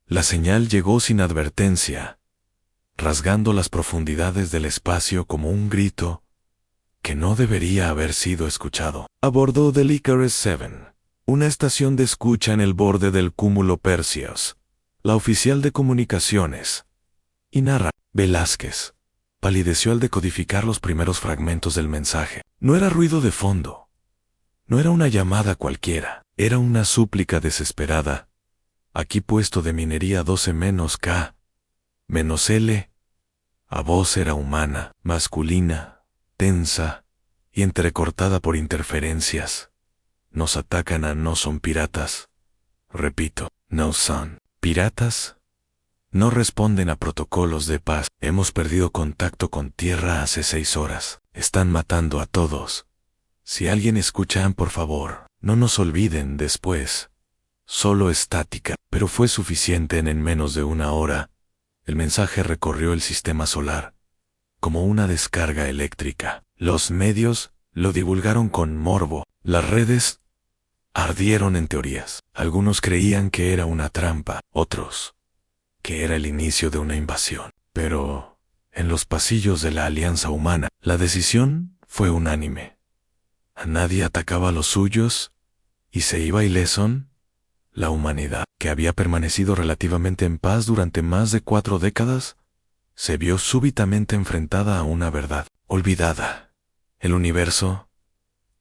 La señal llegó sin advertencia, rasgando las profundidades del espacio como un grito que no debería haber sido escuchado. A bordo del Icarus 7, una estación de escucha en el borde del cúmulo Perseus, la oficial de comunicaciones, Inara Velázquez, palideció al decodificar los primeros fragmentos del mensaje. No era ruido de fondo, no era una llamada cualquiera, era una súplica desesperada. Aquí puesto de minería 12-K-L. La voz era humana, masculina, tensa y entrecortada por interferencias. Nos atacan, no son piratas. Repito, no son piratas. No responden a protocolos de paz. Hemos perdido contacto con tierra hace 6 horas. Están matando a todos. Si alguien escuchan, por favor, no nos olviden después. Solo estática, pero fue suficiente en menos de 1 hora. El mensaje recorrió el sistema solar, como una descarga eléctrica. Los medios lo divulgaron con morbo. Las redes ardieron en teorías. Algunos creían que era una trampa, otros que era el inicio de una invasión. Pero, en los pasillos de la Alianza Humana, la decisión fue unánime. A nadie atacaba a los suyos, y se iba ileso. La humanidad, que había permanecido relativamente en paz durante más de 4 décadas, se vio súbitamente enfrentada a una verdad olvidada. El universo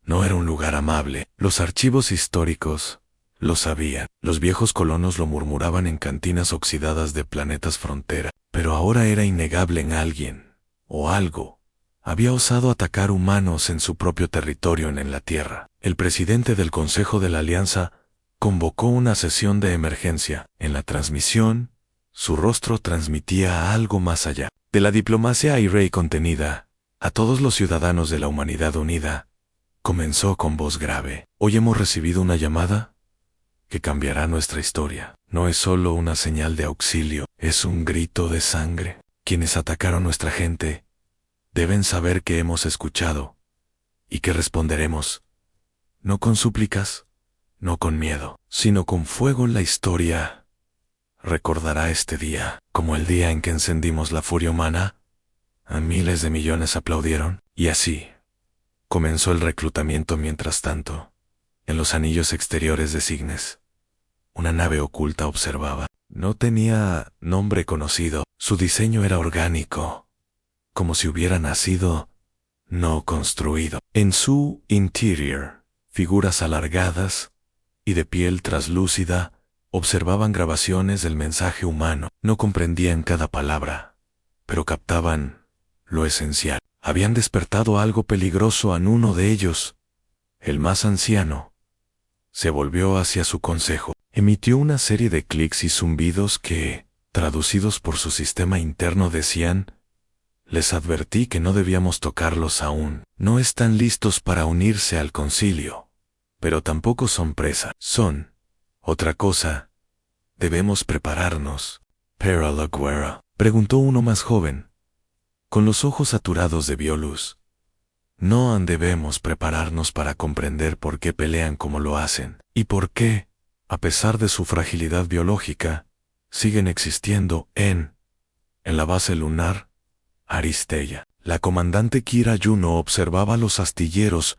no era un lugar amable. Los archivos históricos lo sabían. Los viejos colonos lo murmuraban en cantinas oxidadas de planetas frontera. Pero ahora era innegable en alguien, o algo, había osado atacar humanos en su propio territorio en la Tierra. El presidente del Consejo de la Alianza convocó una sesión de emergencia. En la transmisión, su rostro transmitía algo más allá de la diplomacia aérea y contenida. A todos los ciudadanos de la humanidad unida, comenzó con voz grave. Hoy hemos recibido una llamada que cambiará nuestra historia. No es solo una señal de auxilio, es un grito de sangre. Quienes atacaron a nuestra gente deben saber que hemos escuchado y que responderemos, no con súplicas, no con miedo, sino con fuego. La historia recordará este día como el día en que encendimos la furia humana. A miles de millones aplaudieron, y así comenzó el reclutamiento. Mientras tanto, en los anillos exteriores de Cygnus, una nave oculta observaba. No tenía nombre conocido, su diseño era orgánico, como si hubiera nacido, no construido. En su interior, figuras alargadas y de piel traslúcida observaban grabaciones del mensaje humano. No comprendían cada palabra, pero captaban lo esencial. Habían despertado algo peligroso en uno de ellos. El más anciano se volvió hacia su consejo. Emitió una serie de clics y zumbidos que, traducidos por su sistema interno, decían: les advertí que no debíamos tocarlos aún. No están listos para unirse al concilio, pero tampoco son presa. Son otra cosa. Debemos prepararnos. ¿Para la guerra?, preguntó uno más joven, con los ojos saturados de bioluz. No debemos prepararnos para comprender por qué pelean como lo hacen, y por qué, a pesar de su fragilidad biológica, siguen existiendo en la base lunar Aristeia. La comandante Kira Juno observaba los astilleros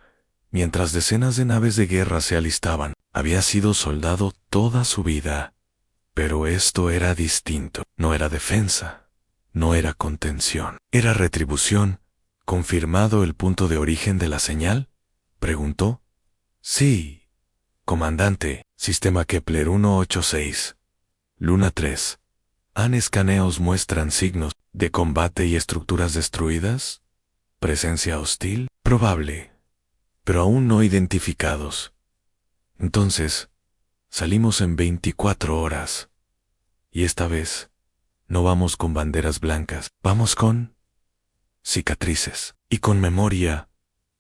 mientras decenas de naves de guerra se alistaban. Había sido soldado toda su vida, pero esto era distinto. No era defensa, no era contención, era retribución. ¿Confirmado el punto de origen de la señal?, preguntó. Sí, comandante. Sistema Kepler 186. Luna 3. Escaneos muestran signos de combate y estructuras destruidas. Presencia hostil, probable, pero aún no identificados. Entonces, salimos en 24 horas. Y esta vez, no vamos con banderas blancas, vamos con cicatrices. Y con memoria,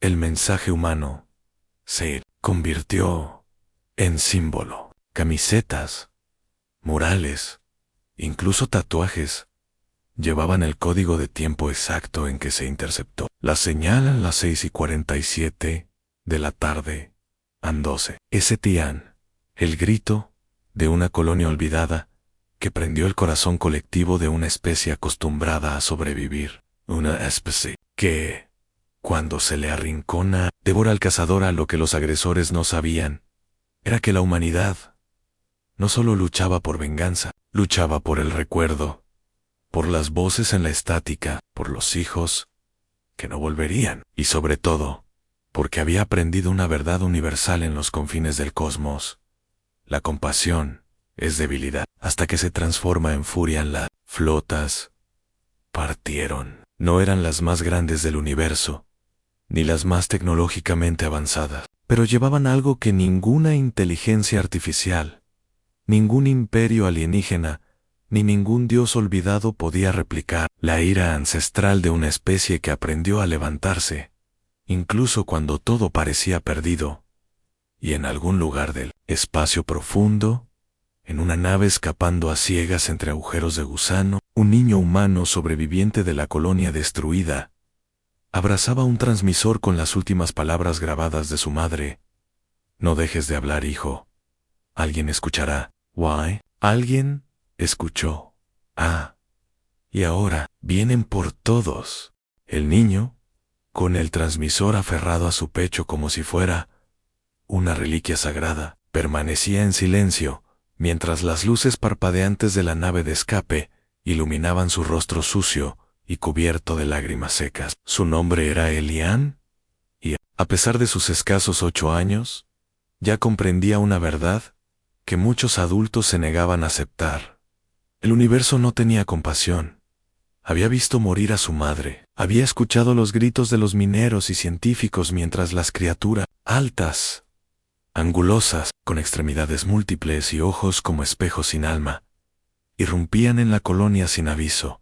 el mensaje humano se convirtió en símbolo. Camisetas, murales, incluso tatuajes, llevaban el código de tiempo exacto en que se interceptó la señal a las 6:47 de la tarde, an 12. Ese Tian, el grito de una colonia olvidada, que prendió el corazón colectivo de una especie acostumbrada a sobrevivir. Una especie que, cuando se le arrincona, devora al cazador. A lo que los agresores no sabían era que la humanidad no solo luchaba por venganza, luchaba por el recuerdo, por las voces en la estática, por los hijos que no volverían, y sobre todo, porque había aprendido una verdad universal en los confines del cosmos. La compasión es debilidad, hasta que se transforma en furia en la flotas. Partieron. No eran las más grandes del universo, ni las más tecnológicamente avanzadas, pero llevaban algo que ninguna inteligencia artificial, ningún imperio alienígena, ni ningún dios olvidado podía replicar: la ira ancestral de una especie que aprendió a levantarse, incluso cuando todo parecía perdido. Y en algún lugar del espacio profundo, en una nave escapando a ciegas entre agujeros de gusano, un niño humano sobreviviente de la colonia destruida abrazaba un transmisor con las últimas palabras grabadas de su madre: no dejes de hablar, hijo. Alguien escuchará. Why? Alguien escuchó. Ah. Y ahora vienen por todos. El niño, con el transmisor aferrado a su pecho como si fuera una reliquia sagrada, permanecía en silencio, mientras las luces parpadeantes de la nave de escape iluminaban su rostro sucio y cubierto de lágrimas secas. Su nombre era Elian, y, a pesar de sus escasos 8 años, ya comprendía una verdad que muchos adultos se negaban a aceptar. El universo no tenía compasión. Había visto morir a su madre, había escuchado los gritos de los mineros y científicos mientras las criaturas, altas, angulosas, con extremidades múltiples y ojos como espejos sin alma, irrumpían en la colonia sin aviso,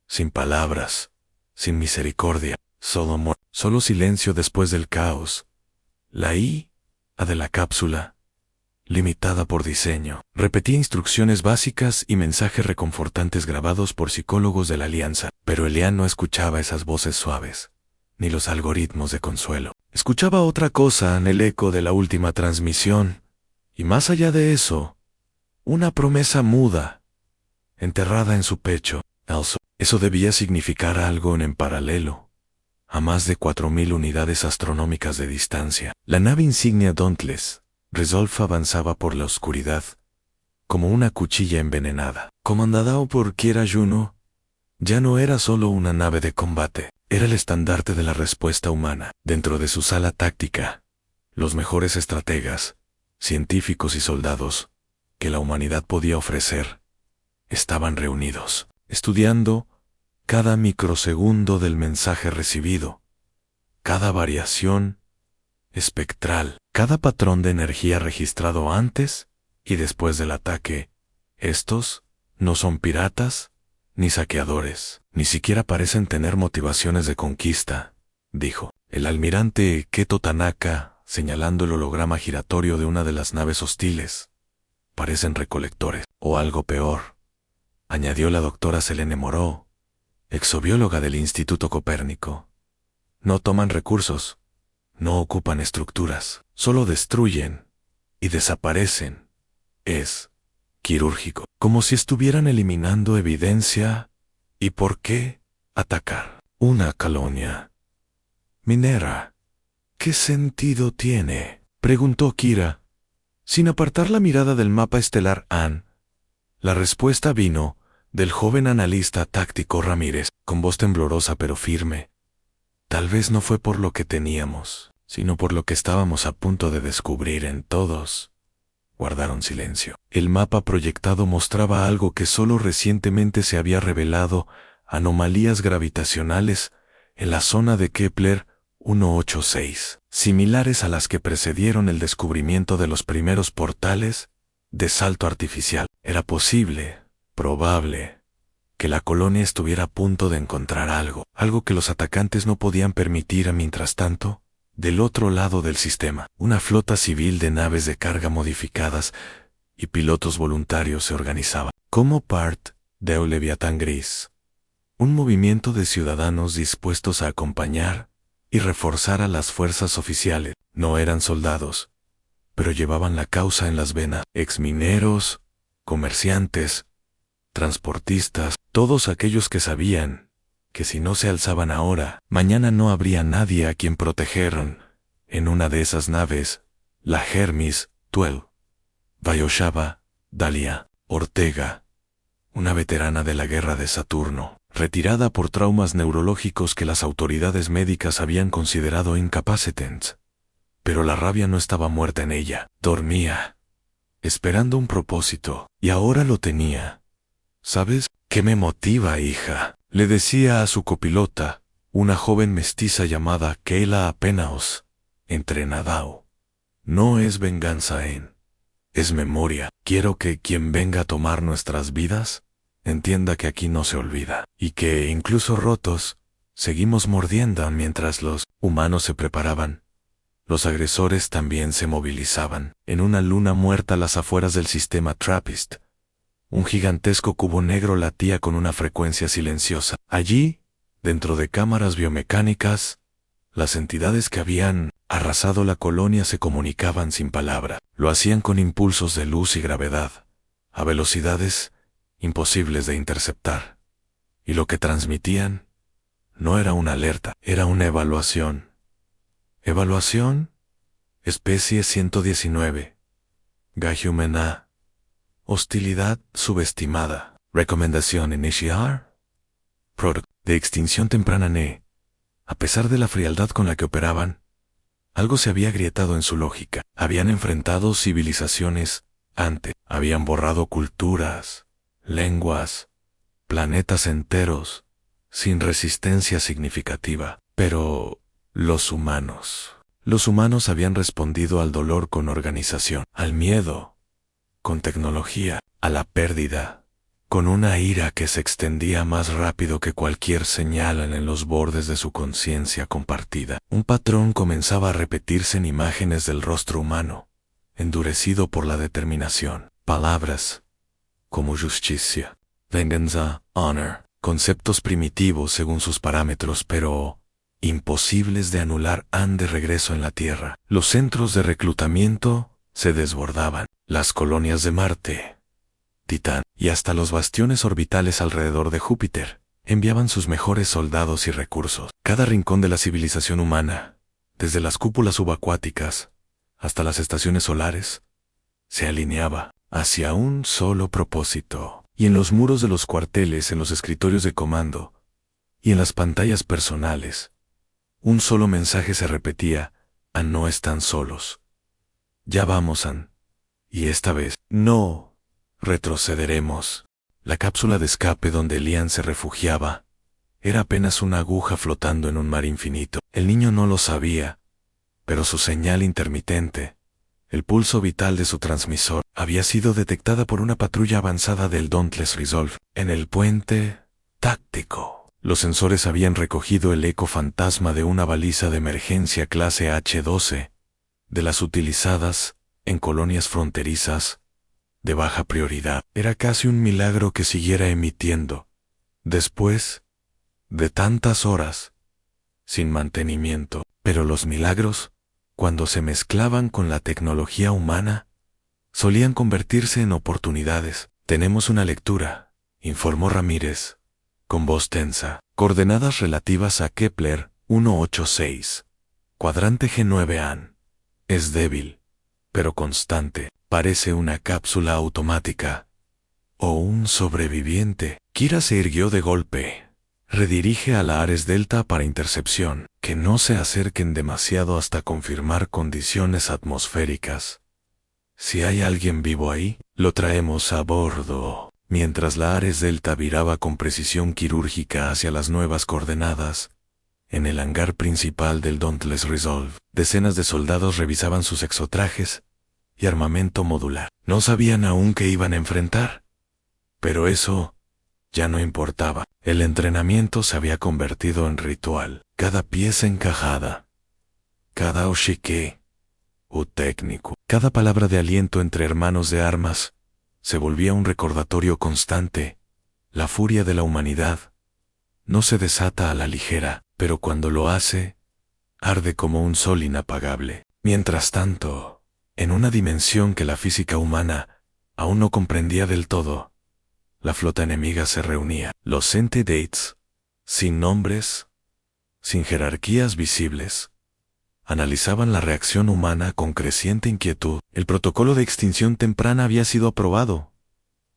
sin palabras, sin misericordia, solo silencio después del caos. La IA de la cápsula, limitada por diseño, repetía instrucciones básicas y mensajes reconfortantes grabados por psicólogos de la Alianza, pero Elian no escuchaba esas voces suaves, ni los algoritmos de consuelo. Escuchaba otra cosa en el eco de la última transmisión, y más allá de eso, una promesa muda, enterrada en su pecho. Eso debía significar algo en paralelo, a más de 4000 unidades astronómicas de distancia. La nave insignia Dauntless Resolve avanzaba por la oscuridad, como una cuchilla envenenada. Comandada por Kira Juno, ya no era solo una nave de combate, era el estandarte de la respuesta humana. Dentro de su sala táctica, los mejores estrategas, científicos y soldados que la humanidad podía ofrecer estaban reunidos, estudiando cada microsegundo del mensaje recibido, cada variación espectral, cada patrón de energía registrado antes y después del ataque. Estos no son piratas ni saqueadores, ni siquiera parecen tener motivaciones de conquista, dijo el almirante Keto Tanaka, señalando el holograma giratorio de una de las naves hostiles. Parecen recolectores, o algo peor, añadió la doctora Selene Moreau, exobióloga del Instituto Copérnico. No toman recursos, no ocupan estructuras, solo destruyen y desaparecen. Es quirúrgico, como si estuvieran eliminando evidencia. ¿Y por qué atacar una colonia minera? ¿Qué sentido tiene?, preguntó Kira, sin apartar la mirada del mapa estelar Ann. La respuesta vino del joven analista táctico Ramírez, con voz temblorosa pero firme. Tal vez no fue por lo que teníamos, sino por lo que estábamos a punto de descubrir en todos. Guardaron silencio. El mapa proyectado mostraba algo que solo recientemente se había revelado: anomalías gravitacionales en la zona de Kepler 186, similares a las que precedieron el descubrimiento de los primeros portales de salto artificial. Era posible, probable, que la colonia estuviera a punto de encontrar algo que los atacantes no podían permitir. Mientras tanto, del otro lado del sistema, una flota civil de naves de carga modificadas y pilotos voluntarios se organizaba como parte de un Leviatán Gris, un movimiento de ciudadanos dispuestos a acompañar y reforzar a las fuerzas oficiales. No eran soldados, pero llevaban la causa en las venas: exmineros, comerciantes, transportistas, todos aquellos que sabían que si no se alzaban ahora, mañana no habría nadie a quien proteger. En una de esas naves, la Hermes 12, Vallosava Dalia Ortega, una veterana de la guerra de Saturno, retirada por traumas neurológicos que las autoridades médicas habían considerado incapacitants. Pero la rabia no estaba muerta en ella, dormía, esperando un propósito, y ahora lo tenía. ¿Sabes qué me motiva, hija?, le decía a su copilota, una joven mestiza llamada Kayla Apenaos, entrenadao. No es venganza, es memoria. Quiero que quien venga a tomar nuestras vidas entienda que aquí no se olvida, y que, incluso rotos, seguimos mordiendo mientras los humanos se preparaban. Los agresores también se movilizaban. En una luna muerta a las afueras del sistema Trappist, un gigantesco cubo negro latía con una frecuencia silenciosa. Allí, dentro de cámaras biomecánicas, las entidades que habían arrasado la colonia se comunicaban sin palabra. Lo hacían con impulsos de luz y gravedad, a velocidades imposibles de interceptar. Y lo que transmitían no era una alerta, era una evaluación. ¿Evaluación? Especie 119. Gahumena. Hostilidad subestimada. Recomendación iniciar. Product de extinción temprana NE. A pesar de la frialdad con la que operaban, algo se había agrietado en su lógica. Habían enfrentado civilizaciones antes, habían borrado culturas, lenguas, planetas enteros, sin resistencia significativa. Pero los humanos habían respondido al dolor con organización, al miedo con tecnología, a la pérdida con una ira que se extendía más rápido que cualquier señal en los bordes de su conciencia compartida. Un patrón comenzaba a repetirse en imágenes del rostro humano, endurecido por la determinación. Palabras como justicia, venganza, honor, conceptos primitivos según sus parámetros, pero imposibles de anular, han de regreso en la Tierra. Los centros de reclutamiento se desbordaban. Las colonias de Marte, Titán y hasta los bastiones orbitales alrededor de Júpiter enviaban sus mejores soldados y recursos. Cada rincón de la civilización humana, desde las cúpulas subacuáticas hasta las estaciones solares, se alineaba hacia un solo propósito. Y en los muros de los cuarteles, en los escritorios de comando y en las pantallas personales, un solo mensaje se repetía: no están solos. Ya vamos, y esta vez no retrocederemos. La cápsula de escape donde Lian se refugiaba era apenas una aguja flotando en un mar infinito. El niño no lo sabía, pero su señal intermitente, el pulso vital de su transmisor, había sido detectada por una patrulla avanzada del Dauntless Resolve. En el puente táctico, los sensores habían recogido el eco fantasma de una baliza de emergencia clase H-12, de las utilizadas en colonias fronterizas de baja prioridad. Era casi un milagro que siguiera emitiendo, después de tantas horas, sin mantenimiento. Pero los milagros, cuando se mezclaban con la tecnología humana, solían convertirse en oportunidades. Tenemos una lectura, informó Ramírez, con voz tensa. Coordenadas relativas a Kepler 186. Cuadrante G9-AN. Es débil, pero constante. Parece una cápsula automática. O un sobreviviente. Kira se irguió de golpe. Redirige a la Ares Delta para intercepción. Que no se acerquen demasiado hasta confirmar condiciones atmosféricas. Si hay alguien vivo ahí, lo traemos a bordo. Mientras la Ares Delta viraba con precisión quirúrgica hacia las nuevas coordenadas, en el hangar principal del Dauntless Resolve, decenas de soldados revisaban sus exotrajes y armamento modular. No sabían aún qué iban a enfrentar, pero eso ya no importaba. El entrenamiento se había convertido en ritual. Cada pieza encajada, cada oshike o técnico, cada palabra de aliento entre hermanos de armas, se volvía un recordatorio constante. La furia de la humanidad no se desata a la ligera, pero cuando lo hace, arde como un sol inapagable. Mientras tanto, en una dimensión que la física humana aún no comprendía del todo, La flota enemiga se reunía. Los Centidates, sin nombres, sin jerarquías visibles, analizaban la reacción humana con creciente inquietud. El protocolo de extinción temprana había sido aprobado,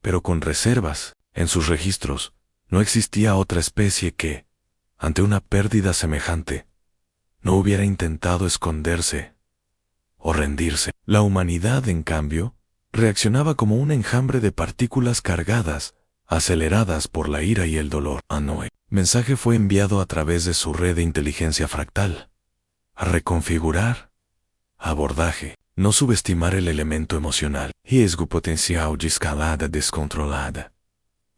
pero con reservas. En sus registros, no existía otra especie que, ante una pérdida semejante, no hubiera intentado esconderse o rendirse. La humanidad, en cambio, reaccionaba como un enjambre de partículas cargadas, aceleradas por la ira y el dolor. Anoe. Mensaje fue enviado a través de su red de inteligencia fractal. A reconfigurar. Abordaje. No subestimar el elemento emocional. Riesgo potencial de escalada descontrolada.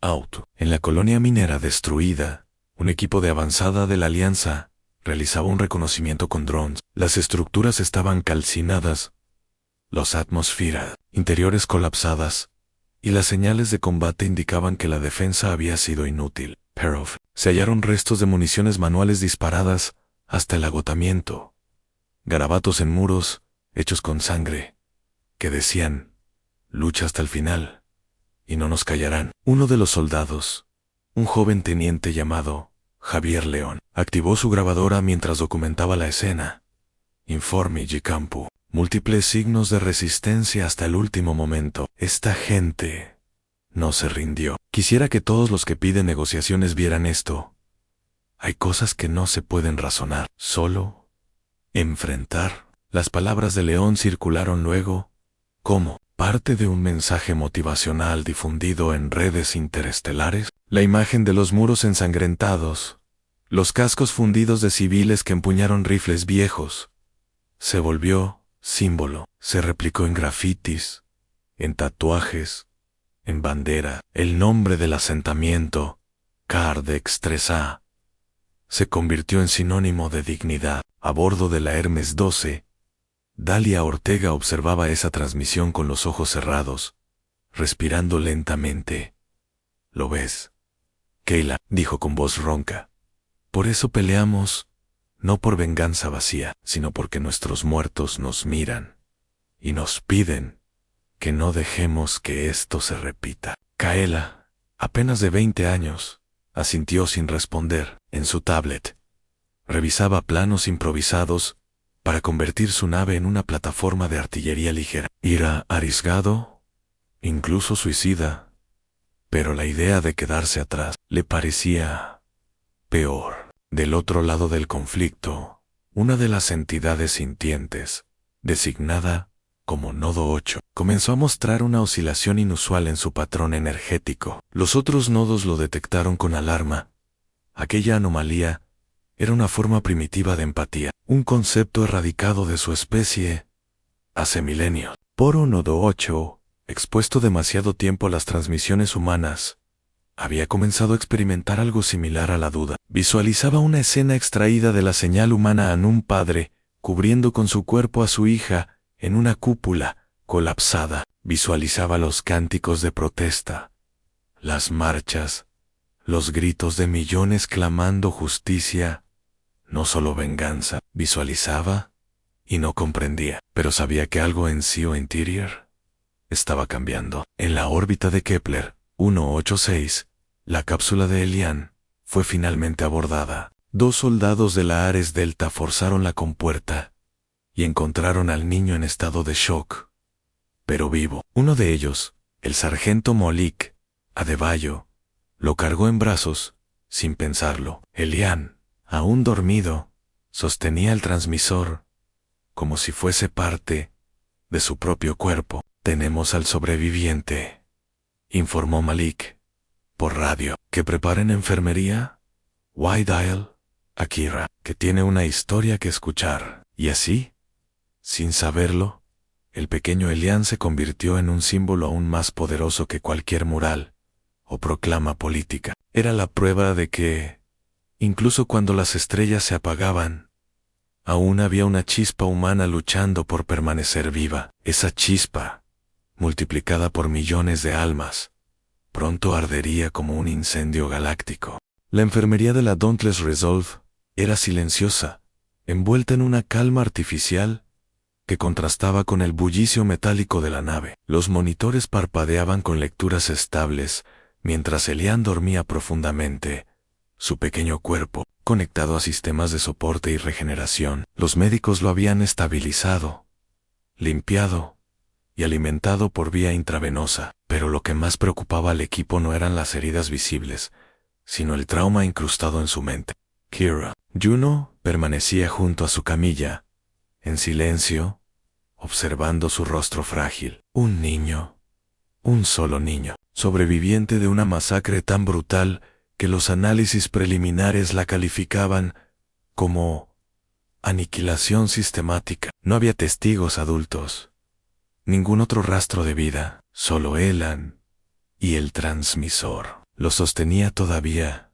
Auto. En la colonia minera destruida, un equipo de avanzada de la Alianza realizaba un reconocimiento con drones. Las estructuras estaban calcinadas, los atmósferas interiores colapsadas, y las señales de combate indicaban que la defensa había sido inútil. Perov. Se hallaron restos de municiones manuales disparadas hasta el agotamiento. Garabatos en muros, hechos con sangre, que decían, lucha hasta el final, y no nos callarán. Uno de los soldados, un joven teniente llamado Javier León, activó su grabadora mientras documentaba la escena. Informe de campo. Múltiples signos de resistencia hasta el último momento. Esta gente no se rindió. Quisiera que todos los que piden negociaciones vieran esto. Hay cosas que no se pueden razonar, solo enfrentar. Las palabras de León circularon luego, como parte de un mensaje motivacional difundido en redes interestelares. La imagen de los muros ensangrentados, los cascos fundidos de civiles que empuñaron rifles viejos, se volvió símbolo. Se replicó en grafitis, en tatuajes, en bandera. El nombre del asentamiento, Cardex 3A, se convirtió en sinónimo de dignidad. A bordo de la Hermes 12, Dalia Ortega observaba esa transmisión con los ojos cerrados, respirando lentamente. ¿Lo ves? Kayla, dijo con voz ronca. Por eso peleamos, no por venganza vacía, sino porque nuestros muertos nos miran y nos piden que no dejemos que esto se repita. Kayla, apenas de 20 años, asintió sin responder. En su tablet, revisaba planos improvisados para convertir su nave en una plataforma de artillería ligera. Era arriesgado, incluso suicida, pero la idea de quedarse atrás le parecía peor. Del otro lado del conflicto, una de las entidades sintientes, designada como Nodo 8, comenzó a mostrar una oscilación inusual en su patrón energético. Los otros nodos lo detectaron con alarma. Aquella anomalía era una forma primitiva de empatía, un concepto erradicado de su especie hace milenios. Poro Nodo 8, expuesto demasiado tiempo a las transmisiones humanas, había comenzado a experimentar algo similar a la duda. Visualizaba una escena extraída de la señal humana en un padre, cubriendo con su cuerpo a su hija en una cúpula colapsada. Visualizaba los cánticos de protesta, las marchas, los gritos de millones clamando justicia, no solo venganza. Visualizaba y no comprendía, pero sabía que algo en su interior estaba cambiando. En la órbita de Kepler 186, la cápsula de Elian fue finalmente abordada. 2 soldados de la Ares Delta forzaron la compuerta y encontraron al niño en estado de shock, pero vivo. Uno de ellos, el sargento Molik Adebayo, lo cargó en brazos, sin pensarlo. Elian, aún dormido, sostenía el transmisor, como si fuese parte de su propio cuerpo. Tenemos al sobreviviente, informó Malik, por radio. ¿Que preparen enfermería? Wide-Dial, Akira, que tiene una historia que escuchar. Y así, sin saberlo, el pequeño Elian se convirtió en un símbolo aún más poderoso que cualquier mural o proclama política. Era la prueba de que, incluso cuando las estrellas se apagaban, aún había una chispa humana luchando por permanecer viva. Esa chispa, multiplicada por millones de almas, pronto ardería como un incendio galáctico. La enfermería de la Dauntless Resolve era silenciosa, envuelta en una calma artificial que contrastaba con el bullicio metálico de la nave. Los monitores parpadeaban con lecturas estables, Mientras Elian dormía profundamente, su pequeño cuerpo, conectado a sistemas de soporte y regeneración, los médicos lo habían estabilizado, limpiado y alimentado por vía intravenosa, pero lo que más preocupaba al equipo no eran las heridas visibles, sino el trauma incrustado en su mente. Kira, Juno, permanecía junto a su camilla, en silencio, observando su rostro frágil. Un niño, un solo niño, sobreviviente de una masacre tan brutal que los análisis preliminares la calificaban como aniquilación sistemática. No había testigos adultos, ningún otro rastro de vida, solo Elan y el transmisor. Lo sostenía todavía,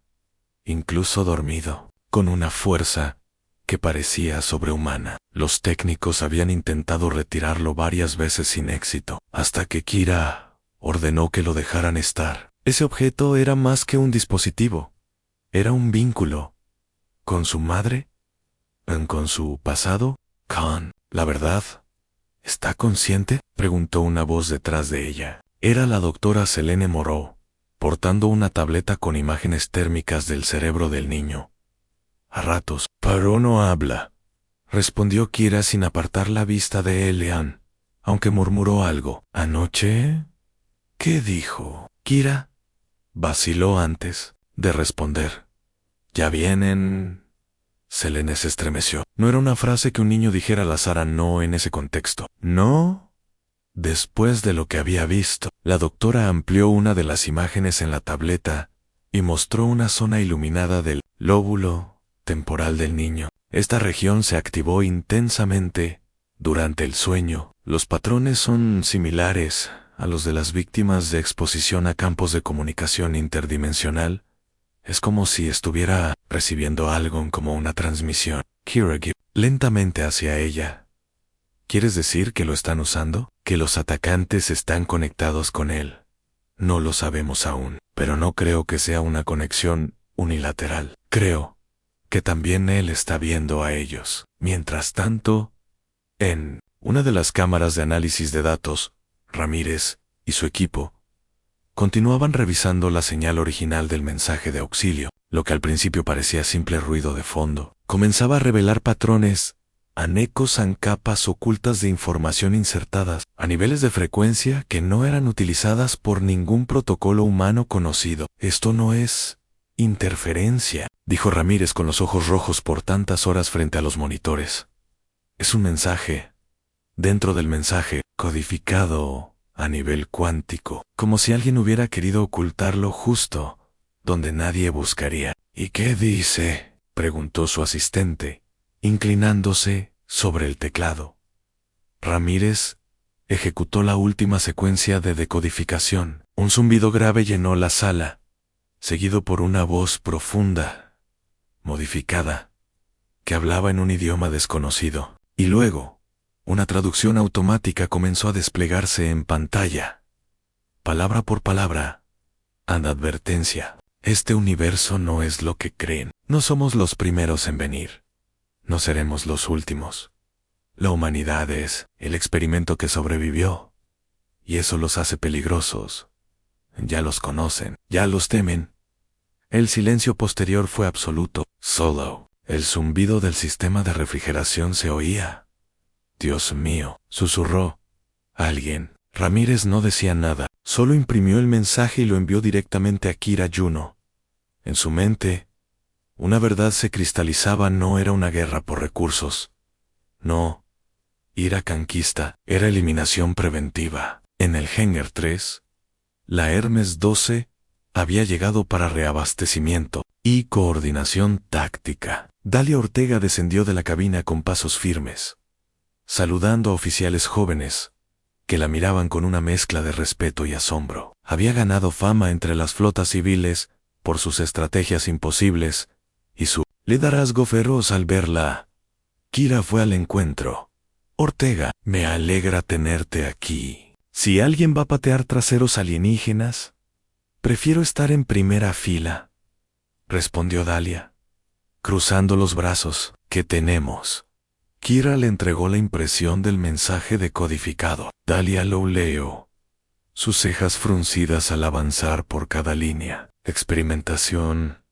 incluso dormido, con una fuerza que parecía sobrehumana. Los técnicos habían intentado retirarlo varias veces sin éxito, hasta que Kira ordenó que lo dejaran estar. Ese objeto era más que un dispositivo, era un vínculo. ¿Con su madre? ¿Con su pasado? Khan, la verdad, ¿está consciente?, preguntó una voz detrás de ella. Era la doctora Selene Moreau, portando una tableta con imágenes térmicas del cerebro del niño. A ratos, pero no habla, respondió Kira sin apartar la vista de Elian, aunque murmuró algo. ¿Anoche? ¿Qué dijo? Kira vaciló antes de responder. ¿Ya vienen? Selene se estremeció. No era una frase que un niño dijera al azar, no en ese contexto. ¿No? Después de lo que había visto, la doctora amplió una de las imágenes en la tableta y mostró una zona iluminada del lóbulo temporal del niño. Esta región se activó intensamente durante el sueño. Los patrones son similares a los de las víctimas de exposición a campos de comunicación interdimensional. Es como si estuviera recibiendo algo como una transmisión. Kira giró lentamente hacia ella. ¿Quieres decir que lo están usando? ¿Que los atacantes están conectados con él? No lo sabemos aún, pero no creo que sea una conexión unilateral. Creo que también él está viendo a ellos. Mientras tanto, en una de las cámaras de análisis de datos, Ramírez y su equipo continuaban revisando la señal original del mensaje de auxilio. Lo que al principio parecía simple ruido de fondo, comenzaba a revelar patrones, anecos en capas ocultas de información insertadas a niveles de frecuencia que no eran utilizadas por ningún protocolo humano conocido. Esto no es interferencia, dijo Ramírez con los ojos rojos por tantas horas frente a los monitores. Es un mensaje, dentro del mensaje, codificado a nivel cuántico, como si alguien hubiera querido ocultarlo justo donde nadie buscaría. ¿Y qué dice?, preguntó su asistente, inclinándose sobre el teclado. Ramírez ejecutó la última secuencia de decodificación. Un zumbido grave llenó la sala, seguido por una voz profunda, modificada, que hablaba en un idioma desconocido. Y luego, una traducción automática comenzó a desplegarse en pantalla, palabra por palabra. Advertencia. Este universo no es lo que creen. No somos los primeros en venir. No seremos los últimos. La humanidad es el experimento que sobrevivió, y eso los hace peligrosos. Ya los conocen, ya los temen. El silencio posterior fue absoluto. Solo el zumbido del sistema de refrigeración se oía. Dios mío, susurró alguien. Ramírez no decía nada, solo imprimió el mensaje y lo envió directamente a Kira Juno. En su mente, una verdad se cristalizaba: no era una guerra por recursos. No, ira conquista, era eliminación preventiva. En el Hangar 3, la Hermes 12 había llegado para reabastecimiento y coordinación táctica. Dalia Ortega descendió de la cabina con pasos firmes, saludando a oficiales jóvenes que la miraban con una mezcla de respeto y asombro. Había ganado fama entre las flotas civiles por sus estrategias imposibles y su liderazgo feroz al verla. Kira fue al encuentro. Ortega, me alegra tenerte aquí. Si alguien va a patear traseros alienígenas, prefiero estar en primera fila, respondió Dalia, cruzando los brazos. ¿Qué tenemos? Kira le entregó la impresión del mensaje decodificado. Dalia lo leyó. sus cejas fruncidas al avanzar por cada línea. Experimentación.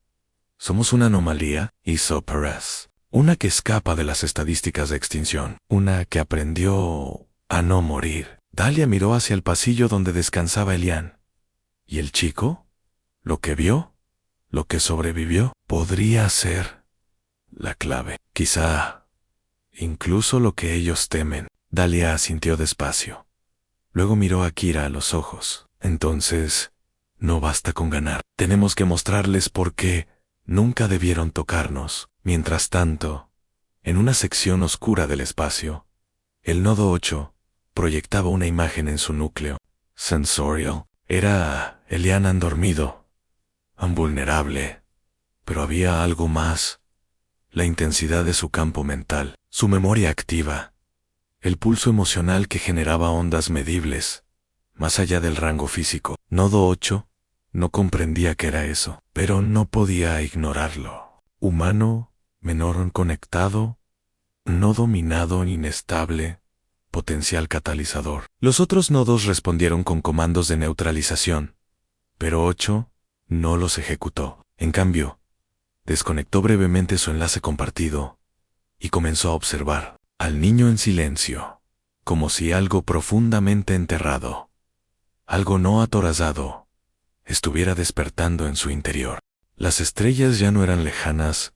Somos una anomalía, hizo Perez. Una que escapa de las estadísticas de extinción. Una que aprendió a no morir. Dahlia miró hacia el pasillo donde descansaba Elian. ¿Y el chico? ¿Lo que vio? ¿Lo que sobrevivió? Podría ser la clave. Quizá incluso lo que ellos temen. Dahlia asintió despacio. Luego miró a Kira a los ojos. Entonces, no basta con ganar. Tenemos que mostrarles por qué nunca debieron tocarnos. Mientras tanto, en una sección oscura del espacio, el nodo 8 proyectaba una imagen en su núcleo. Sensorial. Era Elian dormido, invulnerable, pero había algo más. La intensidad de su campo mental, su memoria activa, el pulso emocional que generaba ondas medibles, más allá del rango físico. Nodo 8 no comprendía qué era eso, pero no podía ignorarlo. Humano, menor conectado, no dominado, inestable, potencial catalizador. Los otros nodos respondieron con comandos de neutralización, pero 8 no los ejecutó. En cambio, desconectó brevemente su enlace compartido y comenzó a observar al niño en silencio, como si algo profundamente enterrado, algo no atorazado, estuviera despertando en su interior. Las estrellas ya no eran lejanas,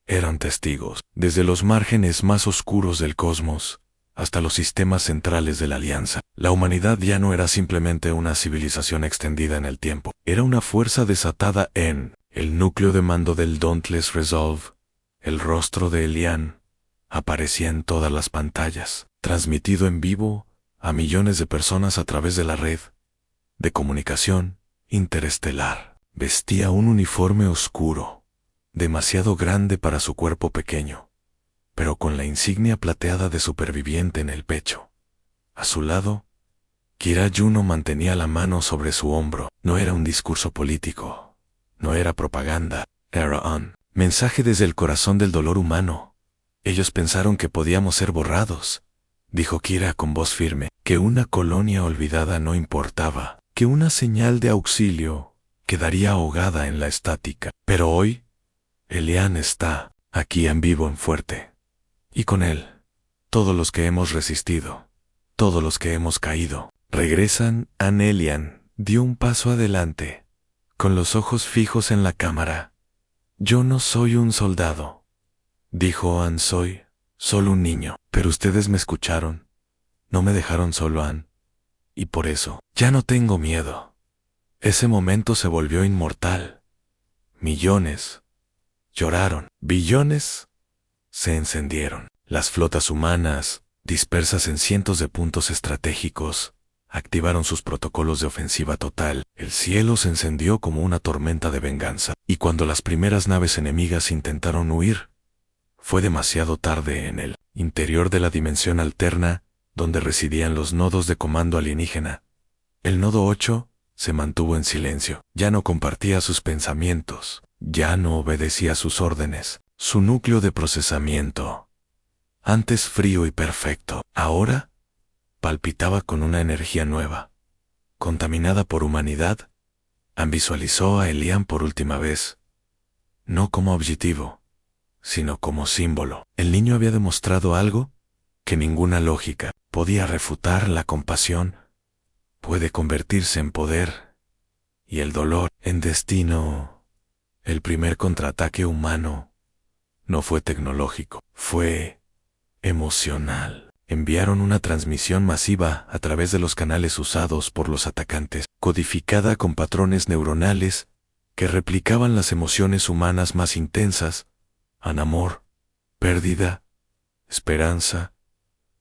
eran testigos. Desde los márgenes más oscuros del cosmos hasta los sistemas centrales de la Alianza, la humanidad ya no era simplemente una civilización extendida en el tiempo. Era una fuerza desatada en el núcleo de mando del Dauntless Resolve. El rostro de Elian aparecía en todas las pantallas, transmitido en vivo a millones de personas a través de la red de comunicación interestelar. Vestía un uniforme oscuro, demasiado grande para su cuerpo pequeño, pero con la insignia plateada de superviviente en el pecho. A su lado, Kira Juno mantenía la mano sobre su hombro. No era un discurso político, no era propaganda, era un mensaje desde el corazón del dolor humano. Ellos pensaron que podíamos ser borrados, dijo Kira con voz firme, que una colonia olvidada no importaba, que una señal de auxilio quedaría ahogada en la estática. Pero hoy, Elian está aquí en vivo, en fuerte. Y con él, todos los que hemos resistido, todos los que hemos caído, regresan. Elian dio un paso adelante, con los ojos fijos en la cámara. Yo no soy un soldado, dijo Ann, soy solo un niño. Pero ustedes me escucharon, no me dejaron solo, Ann, y por eso, ya no tengo miedo. Ese momento se volvió inmortal. Millones lloraron, billones se encendieron. Las flotas humanas, dispersas en cientos de puntos estratégicos, activaron sus protocolos de ofensiva total. El cielo se encendió como una tormenta de venganza, y cuando las primeras naves enemigas intentaron huir, fue demasiado tarde. En el interior de la dimensión alterna, donde residían los nodos de comando alienígena, el nodo 8 se mantuvo en silencio. Ya no compartía sus pensamientos, ya no obedecía sus órdenes. Su núcleo de procesamiento, antes frío y perfecto, ahora palpitaba con una energía nueva, contaminada por humanidad. Ann visualizó a Elian por última vez, no como objetivo, sino como símbolo. El niño había demostrado algo que ninguna lógica podía refutar. La compasión puede convertirse en poder, y el dolor en destino. El primer contraataque humano no fue tecnológico, fue emocional. Enviaron una transmisión masiva a través de los canales usados por los atacantes, codificada con patrones neuronales que replicaban las emociones humanas más intensas: amor, pérdida, esperanza,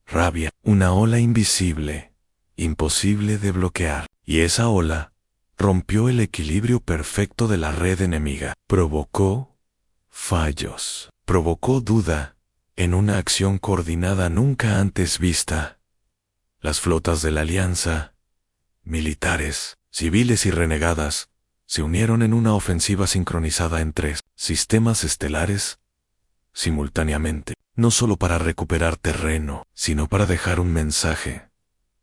rabia. Una ola invisible, imposible de bloquear. Y esa ola rompió el equilibrio perfecto de la red enemiga. Provocó fallos, provocó duda en una acción coordinada nunca antes vista. Las flotas de la Alianza, militares, civiles y renegadas, se unieron en una ofensiva sincronizada en 3 sistemas estelares simultáneamente, no solo para recuperar terreno, sino para dejar un mensaje.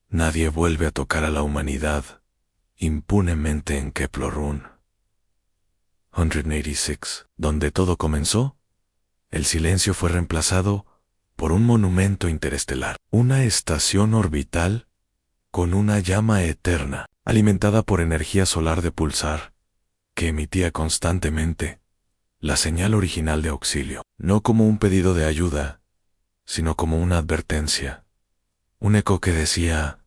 Nadie vuelve a tocar a la humanidad impunemente en Kepler-1. 186, donde todo comenzó, el silencio fue reemplazado por un monumento interestelar, una estación orbital con una llama eterna, alimentada por energía solar de pulsar, que emitía constantemente la señal original de auxilio, no como un pedido de ayuda, sino como una advertencia, un eco que decía: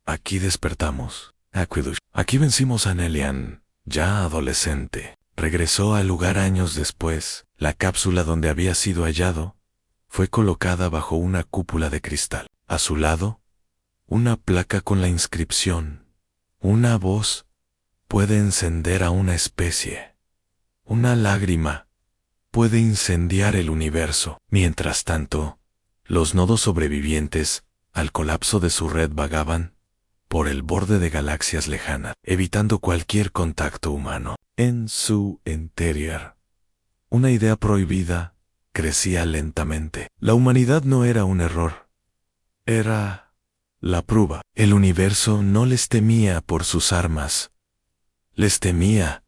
aquí despertamos, Aqueduct. Aquí vencimos a Nelian, ya adolescente. Regresó al lugar años después. La cápsula donde había sido hallado fue colocada bajo una cúpula de cristal. A su lado, una placa con la inscripción: una voz puede encender a una especie. Una lágrima puede incendiar el universo. Mientras tanto, los nodos sobrevivientes al colapso de su red vagaban por el borde de galaxias lejanas, evitando cualquier contacto humano. En su interior, una idea prohibida crecía lentamente. La humanidad no era un error, era la prueba. El universo no les temía por sus armas, les temía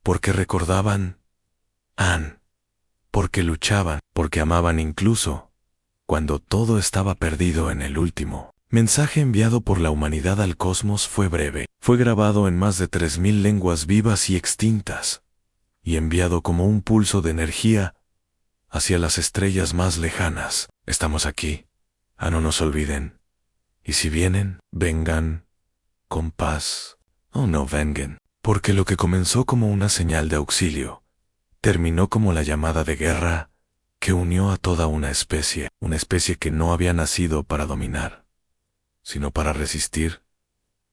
porque recordaban Anne, porque luchaban, porque amaban incluso cuando todo estaba perdido. En el último mensaje enviado por la humanidad al cosmos fue breve. Fue grabado en más de 3000 lenguas vivas y extintas, y enviado como un pulso de energía hacia las estrellas más lejanas. Estamos aquí. No nos olviden. Y si vienen, vengan con paz. No vengan. Porque lo que comenzó como una señal de auxilio, terminó como la llamada de guerra que unió a toda una especie que no había nacido para dominar, sino para resistir,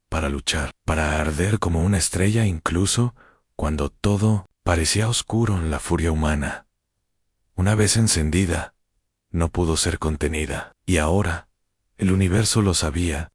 para luchar, para arder como una estrella incluso cuando todo parecía oscuro. En la furia humana, una vez encendida, no pudo ser contenida. Y ahora, el universo lo sabía,